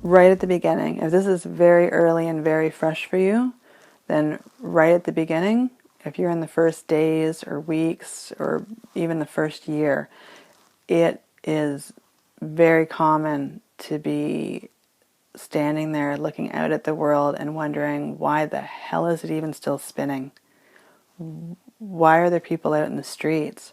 right at the beginning. If this is very early and very fresh for you, then right at the beginning, if you're in the first days or weeks or even the first year, it is very common to be standing there looking out at the world and wondering, why the hell is it even still spinning? Why are there people out in the streets?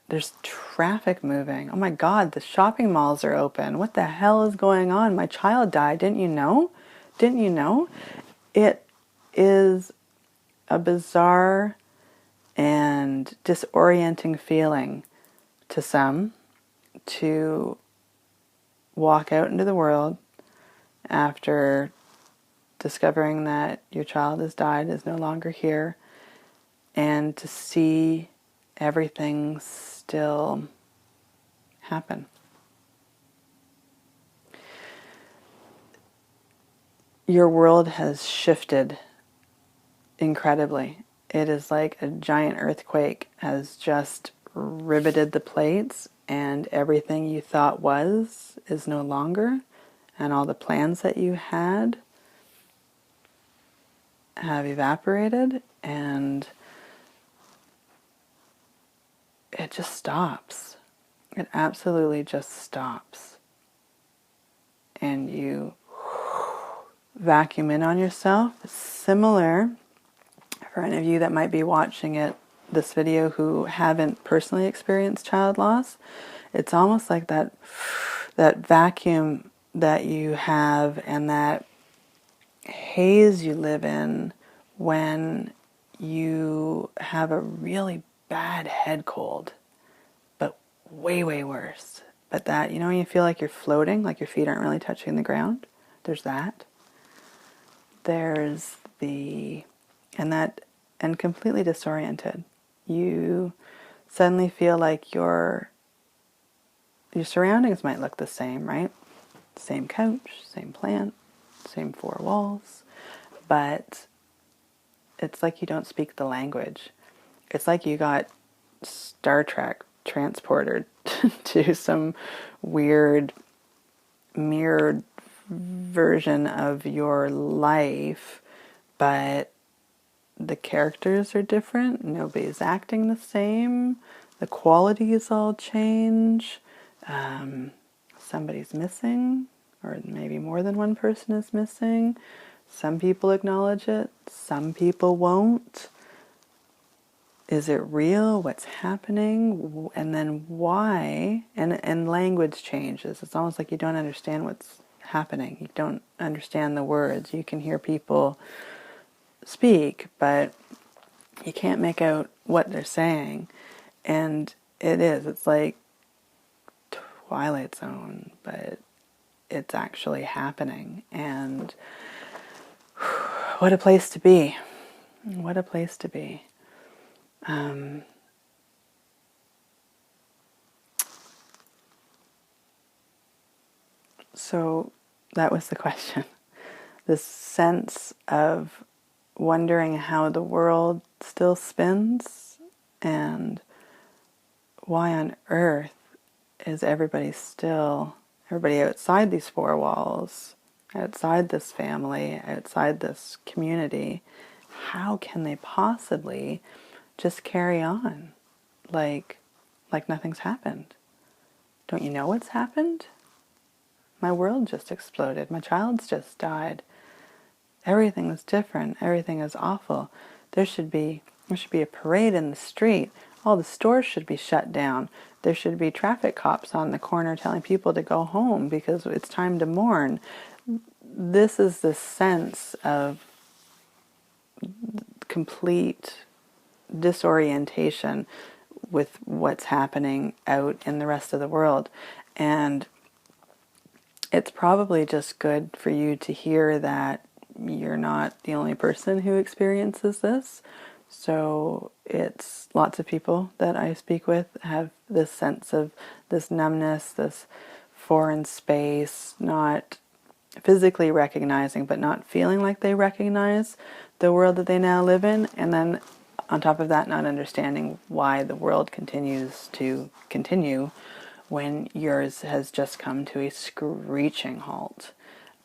There's traffic moving. Oh my God, the shopping malls are open. What the hell is going on? My child died. Didn't you know? Didn't you know? It is a bizarre and disorienting feeling to some to walk out into the world after discovering that your child has died, is no longer here, and to see everything still happen. Your world has shifted incredibly. It is like a giant earthquake has just riveted the plates, and everything you thought is no longer, and all the plans that you had have evaporated, and it just stops. It absolutely just stops. And you vacuum in on yourself. It's similar, for any of you that might be watching this video who haven't personally experienced child loss, it's almost like that vacuum that you have and that haze you live in when you have a really bad head cold, but way, way worse. But that, when you feel like you're floating, like your feet aren't really touching the ground, there's that. There's and completely disoriented. You suddenly feel like your surroundings might look the same, right? Same couch, same plant, same four walls, but it's like you don't speak the language. It's like you got Star Trek transported to some weird mirrored version of your life, but the characters are different. Nobody's acting the same. The qualities all change. Somebody's missing, or maybe more than one person is missing. Some people acknowledge it, some people won't. Is it real? What's happening? And then why? And language changes. It's almost like you don't understand what's happening. You don't understand the words. You can hear people speak, but you can't make out what they're saying. And it's like Twilight Zone, but it's actually happening. And what a place to be. What a place to be. So that was the question. This sense of wondering how the world still spins, and why on earth is everybody outside these four walls, outside this family, outside this community, how can they possibly just carry on like nothing's happened? Don't you know what's happened? My world just exploded. My child's just died. Everything is different. Everything is awful. There should be a parade in the street. All the stores should be shut down. There should be traffic cops on the corner telling people to go home because it's time to mourn. This is the sense of complete disorientation with what's happening out in the rest of the world. And it's probably just good for you to hear that you're not the only person who experiences this. So it's lots of people that I speak with have this sense of this numbness, this foreign space, not physically recognizing, but not feeling like they recognize the world that they now live in. And then on top of that, not understanding why the world continues to continue when yours has just come to a screeching halt.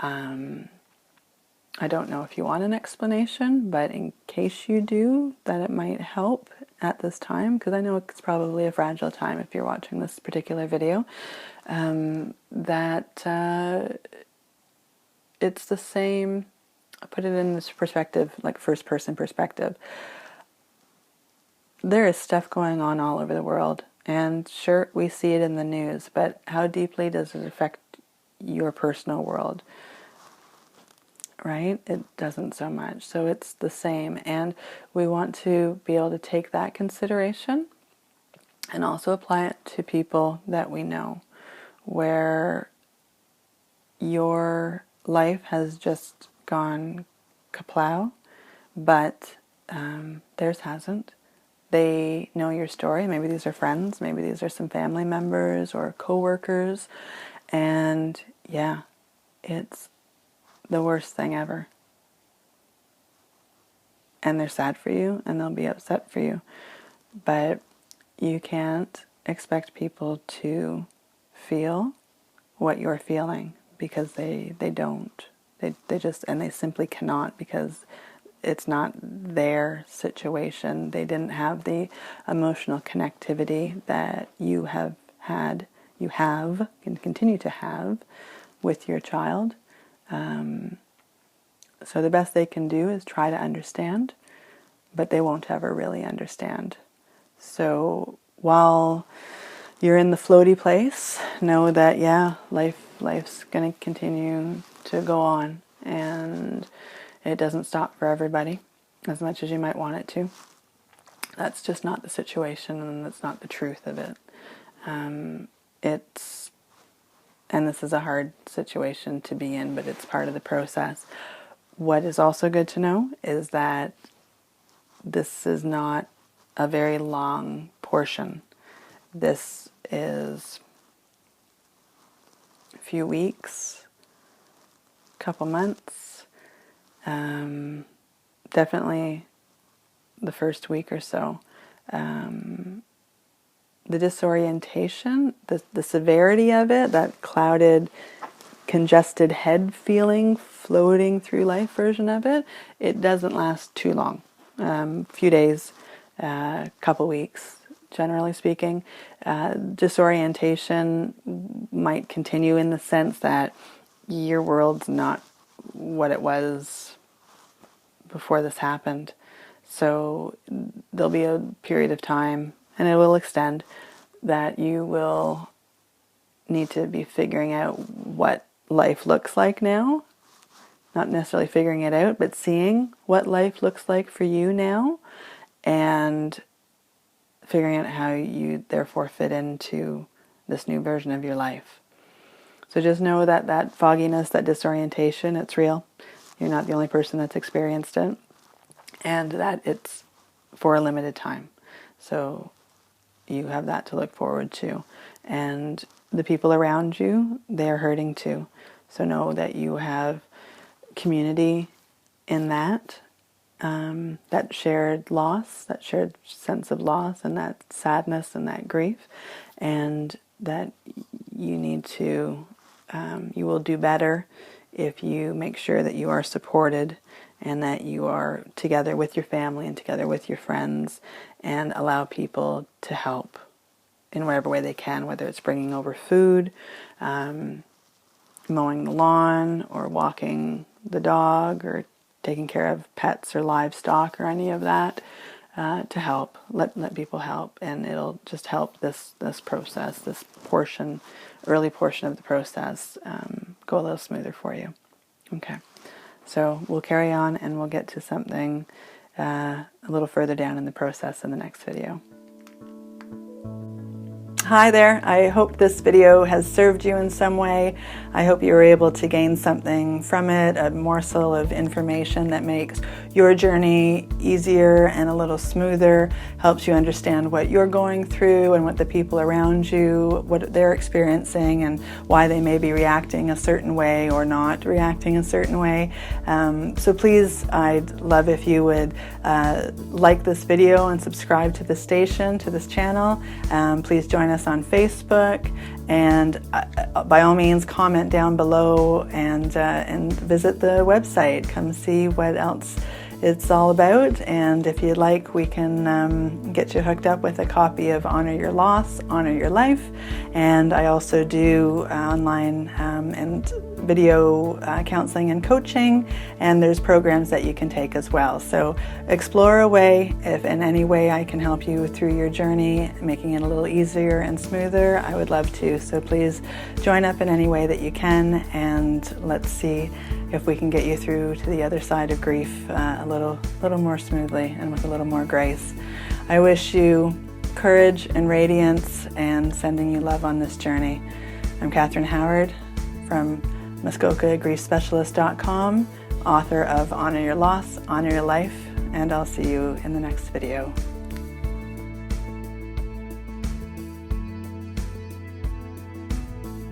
I don't know if you want an explanation, but in case you do, that it might help at this time, because I know it's probably a fragile time if you're watching this particular video, that it's the same. I put it in this perspective, like first person perspective. There is stuff going on all over the world, and sure, we see it in the news, but how deeply does it affect your personal world? Right? It doesn't so much. So it's the same, and we want to be able to take that consideration and also apply it to people that we know, where your life has just gone kaplow, but theirs hasn't. They know your story. Maybe these are friends, maybe these are some family members or co-workers, and yeah, it's the worst thing ever. And they're sad for you, and they'll be upset for you. But you can't expect people to feel what you're feeling, because they don't. They just, and they simply cannot, because it's not their situation. They didn't have the emotional connectivity that you have, and continue to have with your child. So the best they can do is try to understand, but they won't ever really understand. So while you're in the floaty place, know that, yeah, life's going to continue to go on, and it doesn't stop for everybody as much as you might want it to. That's just not the situation, and that's not the truth of it. And this is a hard situation to be in, but it's part of the process. What is also good to know is that this is not a very long portion. This is a few weeks, a couple months, definitely the first week or so. The disorientation, the severity of it, that clouded, congested head feeling, floating through life version of it, it doesn't last too long. Few days, couple weeks, generally speaking. Disorientation might continue in the sense that your world's not what it was before this happened. So there'll be a period of time, and it will extend, that you will need to be figuring out what life looks like now. Not necessarily figuring it out, but seeing what life looks like for you now, and figuring out how you therefore fit into this new version of your life. So just know that that fogginess, that disorientation, it's real. You're not the only person that's experienced it, and that it's for a limited time. So you have that to look forward to. And the people around you, they're hurting too. So know that you have community in that, that shared loss, that shared sense of loss, and that sadness and that grief, and that you need to, you will do better if you make sure that you are supported, and that you are together with your family and together with your friends, and allow people to help in whatever way they can, whether it's bringing over food, mowing the lawn, or walking the dog, or taking care of pets or livestock or any of that, to help. Let people help, and it'll just help this process, this early portion of the process, go a little smoother for you. Okay. So we'll carry on, and we'll get to something a little further down in the process in the next video. Hi there. I hope this video has served you in some way. I hope you were able to gain something from it, a morsel of information that makes your journey easier and a little smoother, helps you understand what you're going through and what the people around you, what they're experiencing, and why they may be reacting a certain way or not reacting a certain way. So please, I'd love if you would like this video and subscribe to the station, to this channel. Please join us us on Facebook, and by all means comment down below and visit the website. Come see what else it's all about, and if you'd like, we can get you hooked up with a copy of Honor Your Loss, Honor Your Life, and I also do online and video counseling and coaching, and there's programs that you can take as well. So explore away. If in any way I can help you through your journey, making it a little easier and smoother, I would love to. So please join up in any way that you can, and let's see if we can get you through to the other side of grief a little more smoothly and with a little more grace. I wish you courage and radiance, and sending you love on this journey. I'm Catherine Howard from MuskokaGriefSpecialist.com, author of Honor Your Loss, Honor Your Life, and I'll see you in the next video.